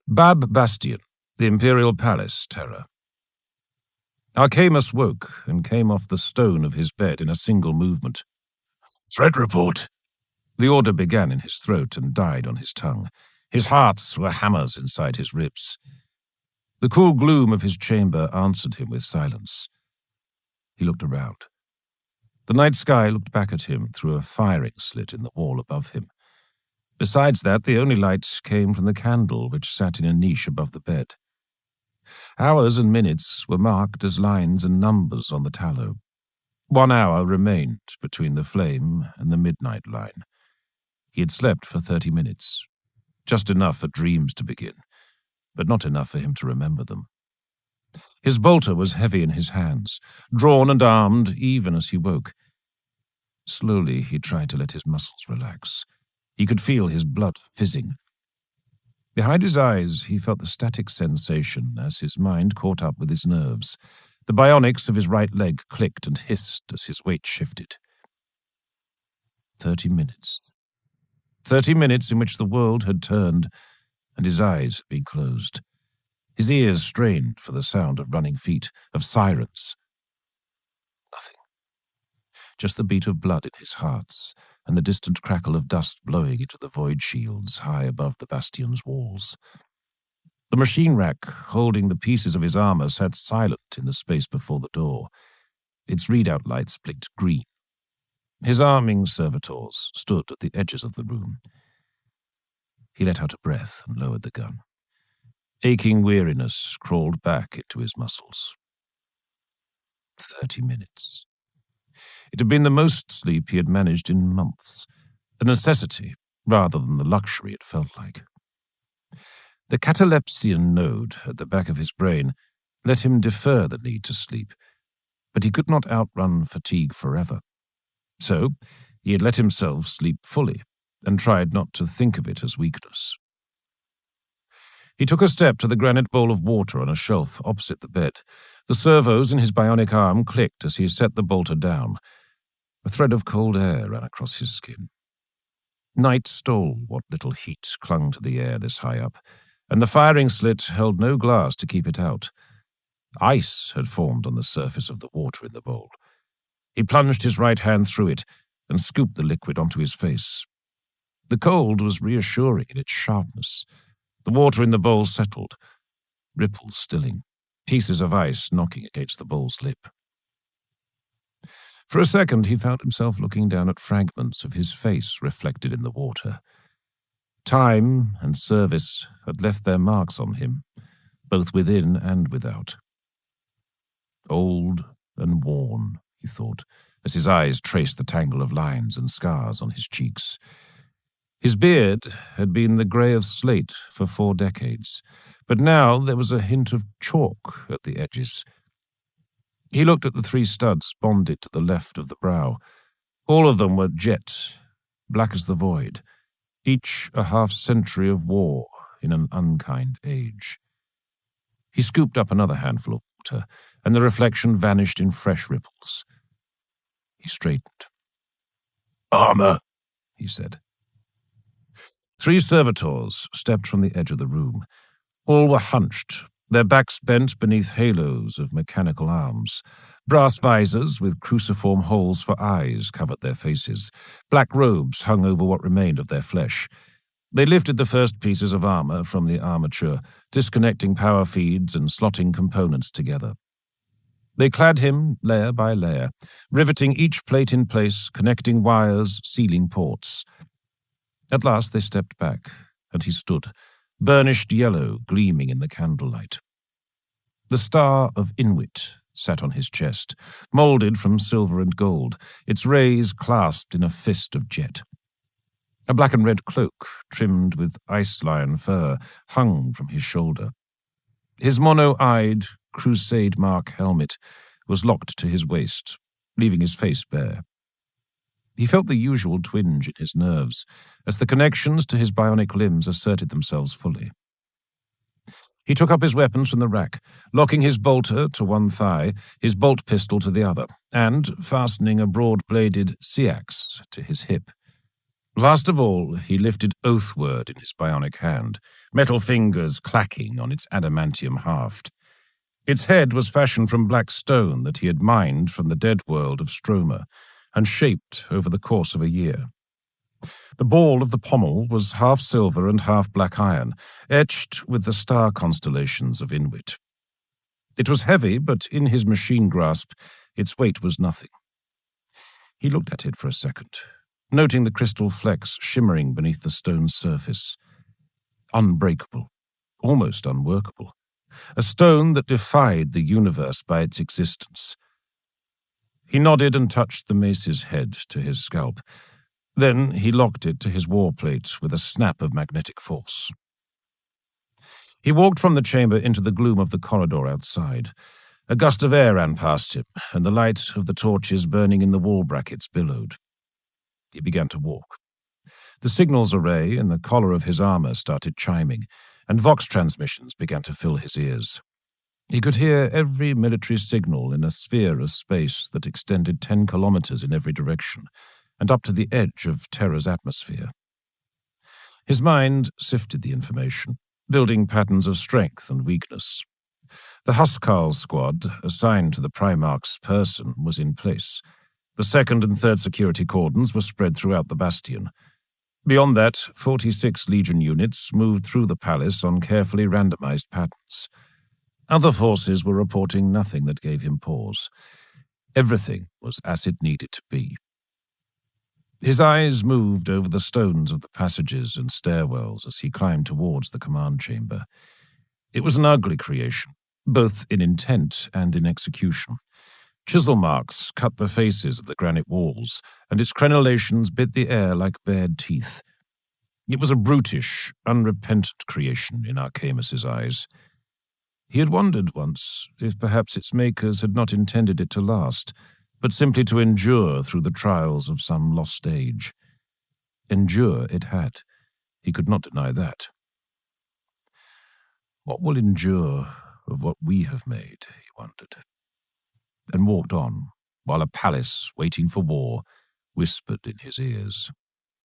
Bab Bastion, the Imperial Palace, Terror. Archamus woke and came off the stone of his bed in a single movement. Threat report. The order began in his throat and died on his tongue. His hearts were hammers inside his ribs. The cool gloom of his chamber answered him with silence. He looked around. The night sky looked back at him through a firing slit in the wall above him. Besides that, the only light came from the candle which sat in a niche above the bed. Hours and minutes were marked as lines and numbers on the tallow. 1 hour remained between the flame and the midnight line. He had slept for 30 minutes, just enough for dreams to begin, but not enough for him to remember them. His bolter was heavy in his hands, drawn and armed even as he woke. Slowly he tried to let his muscles relax. He could feel his blood fizzing. Behind his eyes he felt the static sensation as his mind caught up with his nerves. The bionics of his right leg clicked and hissed as his weight shifted. 30 minutes. 30 minutes in which the world had turned and his eyes had been closed. His ears strained for the sound of running feet, of sirens. Nothing. Just the beat of blood in his hearts and the distant crackle of dust blowing into the void shields high above the bastion's walls. The machine rack holding the pieces of his armor sat silent in the space before the door. Its readout lights blinked green. His arming servitors stood at the edges of the room. He let out a breath and lowered the gun. Aching weariness crawled back into his muscles. 30 minutes. It had been the most sleep he had managed in months, a necessity rather than the luxury it felt like. The catalepsian node at the back of his brain let him defer the need to sleep, but he could not outrun fatigue forever. So he had let himself sleep fully and tried not to think of it as weakness. He took a step to the granite bowl of water on a shelf opposite the bed. The servos in his bionic arm clicked as he set the bolter down. A thread of cold air ran across his skin. Night stole what little heat clung to the air this high up, and the firing slit held no glass to keep it out. Ice had formed on the surface of the water in the bowl. He plunged his right hand through it and scooped the liquid onto his face. The cold was reassuring in its sharpness. The water in the bowl settled, ripples stilling, pieces of ice knocking against the bowl's lip. For a second he found himself looking down at fragments of his face reflected in the water. Time and service had left their marks on him, both within and without. Old and worn, he thought, as his eyes traced the tangle of lines and scars on his cheeks. His beard had been the grey of slate for 4 decades, but now there was a hint of chalk at the edges. He looked at the 3 studs bonded to the left of the brow. All of them were jet, black as the void, each a half-century of war in an unkind age. He scooped up another handful of water, and the reflection vanished in fresh ripples. He straightened. "Armor," he said. 3 servitors stepped from the edge of the room. All were hunched, their backs bent beneath halos of mechanical arms. Brass visors with cruciform holes for eyes covered their faces. Black robes hung over what remained of their flesh. They lifted the first pieces of armor from the armature, disconnecting power feeds and slotting components together. They clad him layer by layer, riveting each plate in place, connecting wires, sealing ports. At last they stepped back, and he stood, burnished yellow gleaming in the candlelight. The star of Inuit sat on his chest, moulded from silver and gold, its rays clasped in a fist of jet. A black and red cloak, trimmed with ice lion fur, hung from his shoulder. His mono-eyed, crusade mark helmet was locked to his waist, leaving his face bare. He felt the usual twinge in his nerves as the connections to his bionic limbs asserted themselves fully. He took up his weapons from the rack, locking his bolter to one thigh, his bolt pistol to the other, and fastening a broad-bladed seax to his hip. Last of all, he lifted Oathword in his bionic hand, metal fingers clacking on its adamantium haft. Its head was fashioned from black stone that he had mined from the dead world of Stroma and shaped over the course of a year. The ball of the pommel was half silver and half black iron, etched with the star constellations of Inuit. It was heavy, but in his machine grasp, its weight was nothing. He looked at it for a second, noting the crystal flecks shimmering beneath the stone's surface. Unbreakable, almost unworkable. A stone that defied the universe by its existence. He nodded and touched the mace's head to his scalp. Then he locked it to his war plate with a snap of magnetic force. He walked from the chamber into the gloom of the corridor outside. A gust of air ran past him, and the light of the torches burning in the wall brackets billowed. He began to walk. The signals array in the collar of his armor started chiming, and vox transmissions began to fill his ears. He could hear every military signal in a sphere of space that extended 10 kilometers in every direction, and up to the edge of Terra's atmosphere. His mind sifted the information, building patterns of strength and weakness. The Huskarl squad, assigned to the Primarch's person, was in place. The second and third security cordons were spread throughout the bastion. Beyond that, 46 Legion units moved through the palace on carefully randomized patterns. Other forces were reporting nothing that gave him pause. Everything was as it needed to be. His eyes moved over the stones of the passages and stairwells as he climbed towards the command chamber. It was an ugly creation, both in intent and in execution. Chisel marks cut the faces of the granite walls, and its crenellations bit the air like bared teeth. It was a brutish, unrepentant creation in Archamus's eyes. He had wondered once if perhaps its makers had not intended it to last, but simply to endure through the trials of some lost age. Endure it had. He could not deny that. What will endure of what we have made, he wondered, and walked on, while a palace waiting for war whispered in his ears.